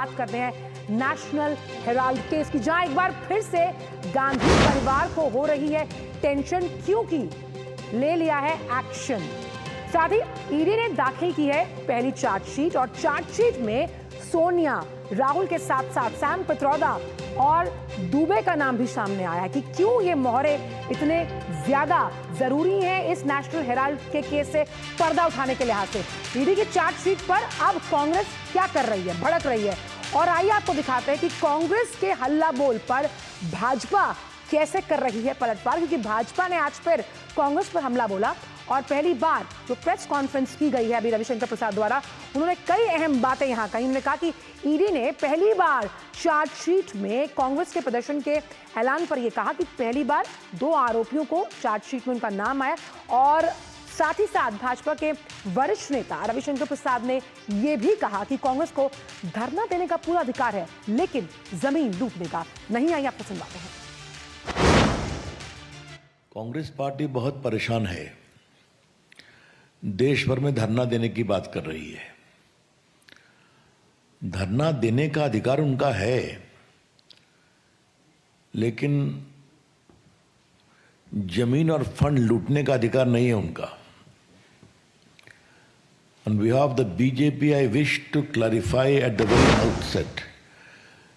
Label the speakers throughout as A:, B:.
A: बात करते हैं नेशनल हेराल्ड केस की, जहां एक बार फिर से गांधी परिवार को हो रही है टेंशन, क्योंकि ले लिया है एक्शन। साथ ही ईडी ने दाखिल की है पहली चार्जशीट, और चार्जशीट में सोनिया, राहुल के साथ साथ सैम पित्रोदा और दुबे का नाम भी सामने आया है कि क्यों ये मोहरे इतने ज्यादा जरूरी हैं इस नेशनल हेराल्ड के केस से पर्दा उठाने के लिहाज से। ईडी की चार्जशीट पर अब कांग्रेस क्या कर रही है, भड़क रही है, और आइए आपको दिखाते हैं कि कांग्रेस के हल्ला बोल पर भाजपा कैसे कर रही है पलटवार, क्योंकि भाजपा ने आज फिर कांग्रेस पर हमला बोला। और पहली बार जो प्रेस कॉन्फ्रेंस की गई है अभी रविशंकर प्रसाद द्वारा, उन्होंने कई अहम बातें यहां कही। उन्होंने कहा कि ईडी ने पहली बार चार्जशीट में कांग्रेस के प्रदर्शन के ऐलान पर यह कहा कि पहली बार 2 आरोपियों को चार्जशीट में उनका नाम आया, और साथ ही साथ भाजपा के वरिष्ठ नेता रविशंकर प्रसाद ने यह भी कहा कि कांग्रेस को धरना देने का पूरा अधिकार है, लेकिन जमीन लूटने का नहीं। आई आपको सुनवाते हैं।
B: कांग्रेस पार्टी बहुत परेशान है, देश भर में धरना देने की बात कर रही है। धरना देने का अधिकार उनका है, लेकिन जमीन और फंड लूटने का अधिकार नहीं है उनका। On behalf of the BJP, I wish to clarify at the very outset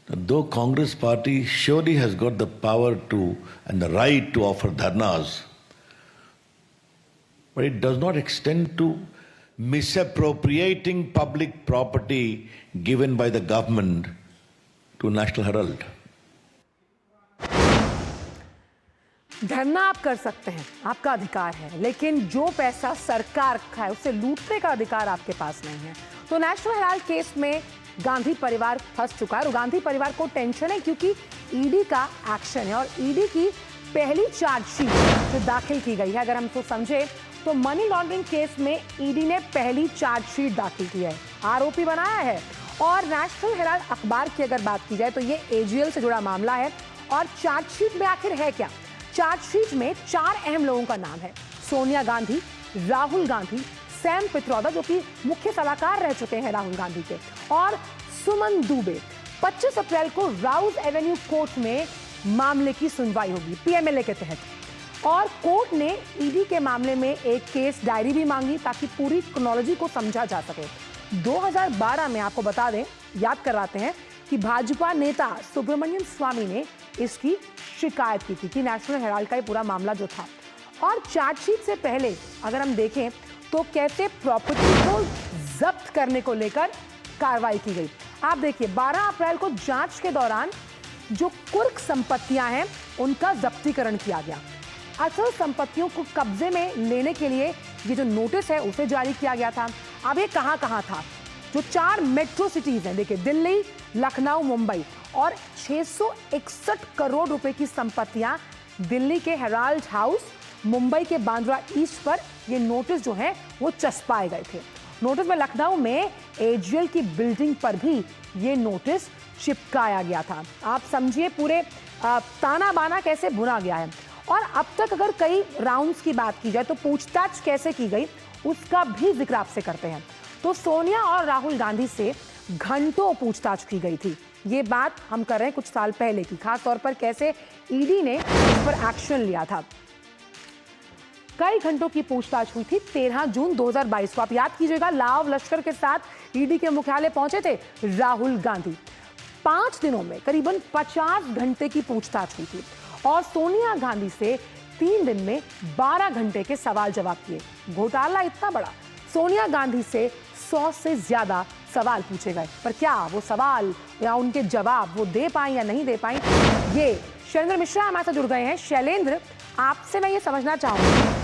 B: that though Congress party surely has got the power to and the right to offer dharnas, but it does not extend to misappropriating public property given by the government to National Herald.
A: धरना आप कर सकते हैं, आपका अधिकार है, लेकिन जो पैसा सरकार का है उसे लूटने का अधिकार आपके पास नहीं है। तो नेशनल हेराल्ड केस में गांधी परिवार फंस चुका है, और गांधी परिवार को टेंशन है क्योंकि ईडी का एक्शन है, और ईडी की पहली चार्जशीट जो दाखिल की गई है, अगर हम तो समझे तो मनी लॉन्ड्रिंग केस में ईडी ने पहली चार्जशीट दाखिल की है, आरोपी बनाया है। और नेशनल हेराल्ड अखबार की अगर बात की जाए तो ये एजीएल से जुड़ा मामला है। और चार्जशीट में आखिर है क्या? चार्जशीट में 4 अहम लोगों का नाम है: सोनिया गांधी, राहुल गांधी, सैम पित्रोदा जो कि मुख्य सलाहकार रह चुके हैं राहुल गांधी के, और सुमन दुबे। 25 अप्रैल को राउज एवेन्यू कोर्ट में मामले की सुनवाई होगी पीएमएलए के तहत, और कोर्ट ने ईडी के मामले में एक केस डायरी भी मांगी ताकि पूरी क्रोनोलॉजी को समझा जा सके। 2012 में आपको बता दें, याद कराते हैं कि भाजपा नेता सुब्रमण्यम स्वामी ने इसकी शिकायत की थी कि नेशनल हेराल्ड का ये पूरा मामला जो था। और चार्जशीट से पहले अगर हम देखें तो कैसे प्रॉपर्टी को जब्त करने को लेकर कार्रवाई की गई। आप देखिए, 12 अप्रैल को जांच के दौरान जो कुर्क संपत्तियां हैं उनका जब्तीकरण किया गया। असल संपत्तियों को कब्जे में लेने के लिए ये जो नोटिस है उसे जारी किया गया था। अब ये कहां कहां था? जो 4 मेट्रो सिटीज हैं, देखिए, दिल्ली, लखनऊ, मुंबई, और 661 करोड़ रुपए की संपत्तियां दिल्ली के हेराल्ड हाउस, मुंबई के बांद्रा ईस्ट पर ये नोटिस जो है वो चस्पाए गए थे। नोटिस में लखनऊ में एजीएल की बिल्डिंग पर भी ये नोटिस चिपकाया गया था। आप समझिए पूरे ताना बाना कैसे बुना गया है। और अब तक अगर कई राउंड्स की बात की जाए तो पूछताछ कैसे की गई उसका भी जिक्र आपसे करते हैं। तो सोनिया और राहुल गांधी से घंटों पूछताछ की गई थी। ये बात हम कर रहे हैं कुछ साल पहले की, खास तौर पर कैसे ईडी ने इस पर एक्शन लिया था। कई घंटों की पूछताछ हुई थी 13 जून 2022 को। आप याद कीजिएगा, लाव लश्कर के साथ ईडी के मुख्यालय पहुंचे थे राहुल गांधी। 5 दिनों में करीबन 50 घंटे की पूछताछ हुई थी, और सोनिया गांधी से 3 दिन में 12 घंटे के सवाल जवाब किए। घोटाला इतना बड़ा, सोनिया गांधी से 100 से ज्यादा सवाल पूछे गए, पर क्या वो सवाल या उनके जवाब वो दे पाए या नहीं दे पाए? ये शैलेंद्र मिश्रा हमारे साथ जुड़ गए हैं। शैलेंद्र, आपसे मैं ये समझना चाहूंगी,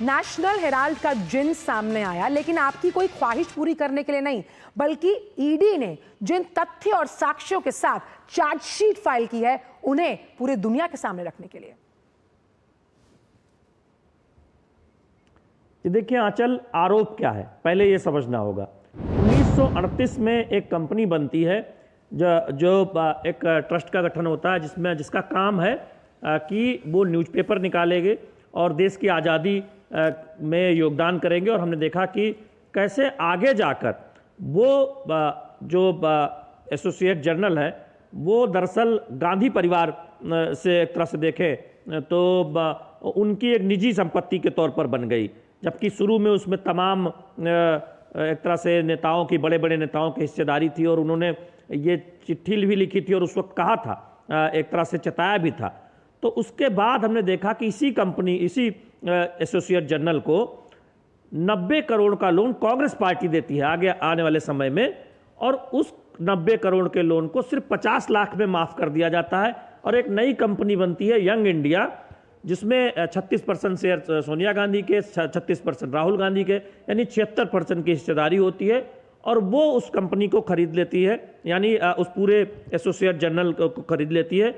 A: नेशनल हेराल्ड का जिन सामने आया, लेकिन आपकी कोई ख्वाहिश पूरी करने के लिए नहीं, बल्कि ईडी ने जिन तथ्य और साक्ष्यों के साथ चार्जशीट फाइल की है उन्हें पूरे दुनिया के सामने रखने के लिए।
C: देखिए आंचल, आरोप क्या है पहले ये समझना होगा। 1938 में एक कंपनी बनती है जो एक ट्रस्ट का गठन होता है जिसका काम है कि वो न्यूज़पेपर निकालेंगे और देश की आज़ादी में योगदान करेंगे। और हमने देखा कि कैसे आगे जाकर वो जो एसोसिएट जर्नल है वो दरअसल गांधी परिवार से एक तरह से देखें तो उनकी एक निजी संपत्ति के तौर पर बन गई, जबकि शुरू में उसमें तमाम एक तरह से नेताओं की, बड़े बड़े नेताओं की हिस्सेदारी थी और उन्होंने ये चिट्ठी भी लिखी थी और उस वक्त कहा था, एक तरह से चताया भी था। तो उसके बाद हमने देखा कि इसी कंपनी, इसी एसोसिएट जर्नल को 90 करोड़ का लोन कांग्रेस पार्टी देती है आगे आने वाले समय में, और उस 90 करोड़ के लोन को सिर्फ 50 लाख में माफ कर दिया जाता है और एक नई कंपनी बनती है यंग इंडिया, जिसमें 36% शेयर सोनिया गांधी के, 36% राहुल गांधी के, यानी 76% की हिस्सेदारी होती है और वो उस कंपनी को खरीद लेती है, यानी उस पूरे एसोसिएट जर्नल को खरीद लेती है,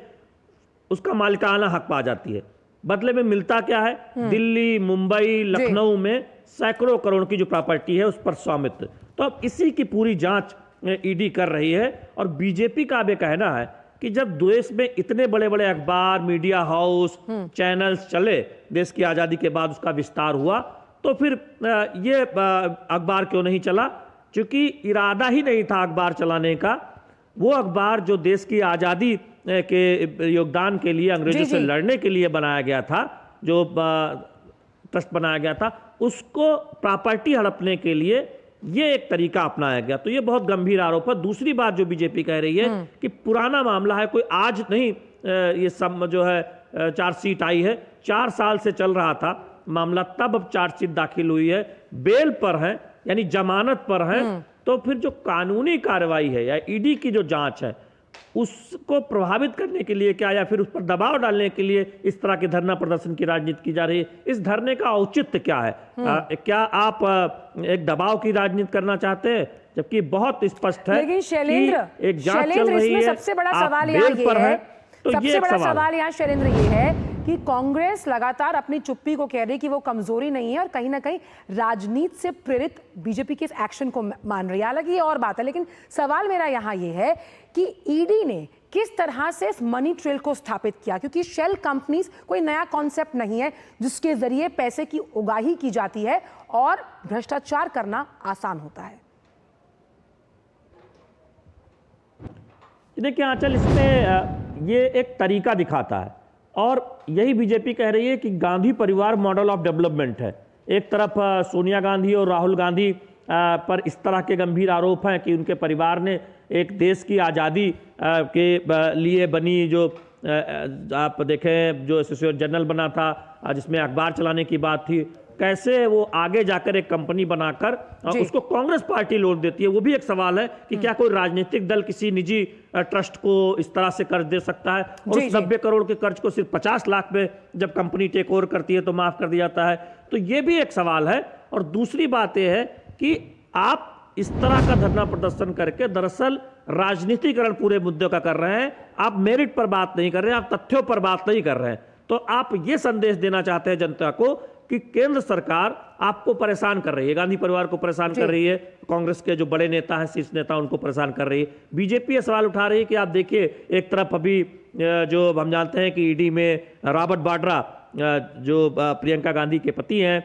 C: उसका मालिकाना हक पा जाती है। बदले में मिलता क्या है, दिल्ली, मुंबई, लखनऊ में सैकड़ों करोड़ की जो प्रॉपर्टी है उस पर स्वामित्व। तो अब इसी की पूरी जांच ईडी कर रही है और बीजेपी का अब ये कहना है कि जब देश में इतने बड़े बड़े अखबार, मीडिया हाउस, चैनल्स चले, देश की आज़ादी के बाद उसका विस्तार हुआ, तो फिर ये अखबार क्यों नहीं चला, क्योंकि इरादा ही नहीं था अखबार चलाने का। वो अखबार जो देश की आज़ादी के योगदान के लिए, अंग्रेजों से लड़ने के लिए बनाया गया था, जो ट्रस्ट बनाया गया था, उसको प्रॉपर्टी हड़पने के लिए ये एक तरीका अपनाया गया। तो ये बहुत गंभीर आरोप है। दूसरी बात जो बीजेपी कह रही है कि पुराना मामला है, कोई आज नहीं ये सब जो है चार्जशीट आई है, 4 साल से चल रहा था मामला, तब अब चार्जशीट दाखिल हुई है, बेल पर है यानी जमानत पर है। तो फिर जो कानूनी कार्रवाई है या ईडी की जो जांच है उसको प्रभावित करने के लिए क्या, या फिर उस पर दबाव डालने के लिए इस तरह के धरना प्रदर्शन की राजनीति की जा रही है? इस धरने का औचित्य क्या है? क्या आप एक दबाव की राजनीति करना चाहते हैं, जबकि बहुत स्पष्ट है
A: लेकिन शैलेंद्र,
C: एक जांच चल रही है,
A: सबसे बड़ा
C: आप
A: सवाल
C: बेल पर है, तो
A: सबसे बड़ा सवाल यहाँ शैलेंद्र ये है कि कांग्रेस लगातार अपनी चुप्पी को कह रही कि वो कमजोरी नहीं है और कहीं ना कहीं राजनीति से प्रेरित बीजेपी के इस एक्शन को मान रही है। हालांकि ये और बात है, लेकिन सवाल मेरा यहाँ ये है कि ईडी ने किस तरह से इस मनी ट्रेल को स्थापित किया, क्योंकि शेल कंपनीज कोई नया कॉन्सेप्ट नहीं है जिसके जरिए पैसे की उगाही की जाती है और भ्रष्टाचार करना आसान होता है।
C: देखिए आंचल, इसमें ये एक तरीका दिखाता है और यही बीजेपी कह रही है कि गांधी परिवार मॉडल ऑफ डेवलपमेंट है। एक तरफ सोनिया गांधी और राहुल गांधी पर इस तरह के गंभीर आरोप हैं कि उनके परिवार ने एक देश की आज़ादी के लिए बनी, जो आप देखें जो एसोसिएट जर्नल बना था जिसमें अखबार चलाने की बात थी, कैसे वो आगे जाकर एक कंपनी बनाकर उसको कांग्रेस पार्टी लोन देती है। वो भी एक सवाल है कि क्या कोई राजनीतिक दल किसी निजी ट्रस्ट को इस तरह से कर्ज दे सकता है, और उस 90 करोड़ के कर्ज को सिर्फ 50 लाख में जब कंपनी टेक ओवर करती है तो माफ कर दिया जाता है। तो ये भी एक सवाल है। और दूसरी बात यह है कि आप इस तरह का धरना प्रदर्शन करके दरअसल राजनीतिकरण पूरे मुद्दे का कर रहे हैं। आप मेरिट पर बात नहीं कर रहे हैं, आप तथ्यों पर बात नहीं कर रहे हैं। तो आप ये संदेश देना चाहते हैं जनता को कि केंद्र सरकार आपको परेशान कर रही है, गांधी परिवार को परेशान कर रही है, कांग्रेस के जो बड़े नेता हैं, शीर्ष नेता, उनको परेशान कर रही है। बीजेपी ये सवाल उठा रही है कि आप देखिए, एक तरफ अभी जो हम जानते हैं कि ईडी में रॉबर्ट वाड्रा जो प्रियंका गांधी के पति हैं,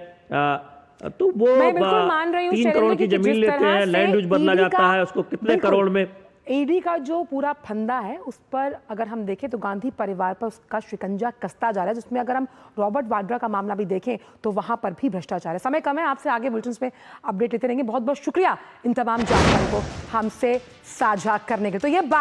C: तो वो 3 करोड़ की जमीन लेते हैं, लैंड यूज बदला जाता है, उसको कितने करोड़ में।
A: ईडी का जो पूरा फंदा है उस पर अगर हम देखें तो गांधी परिवार पर उसका शिकंजा कसता जा रहा है, जिसमें अगर हम रॉबर्ट वाड्रा का मामला भी देखें तो वहां पर भी भ्रष्टाचार है। समय कम है, आपसे आगे बुलेटिन में अपडेट लेते रहेंगे। बहुत बहुत शुक्रिया इन तमाम जानकारी को हमसे साझा करने के। तो ये बात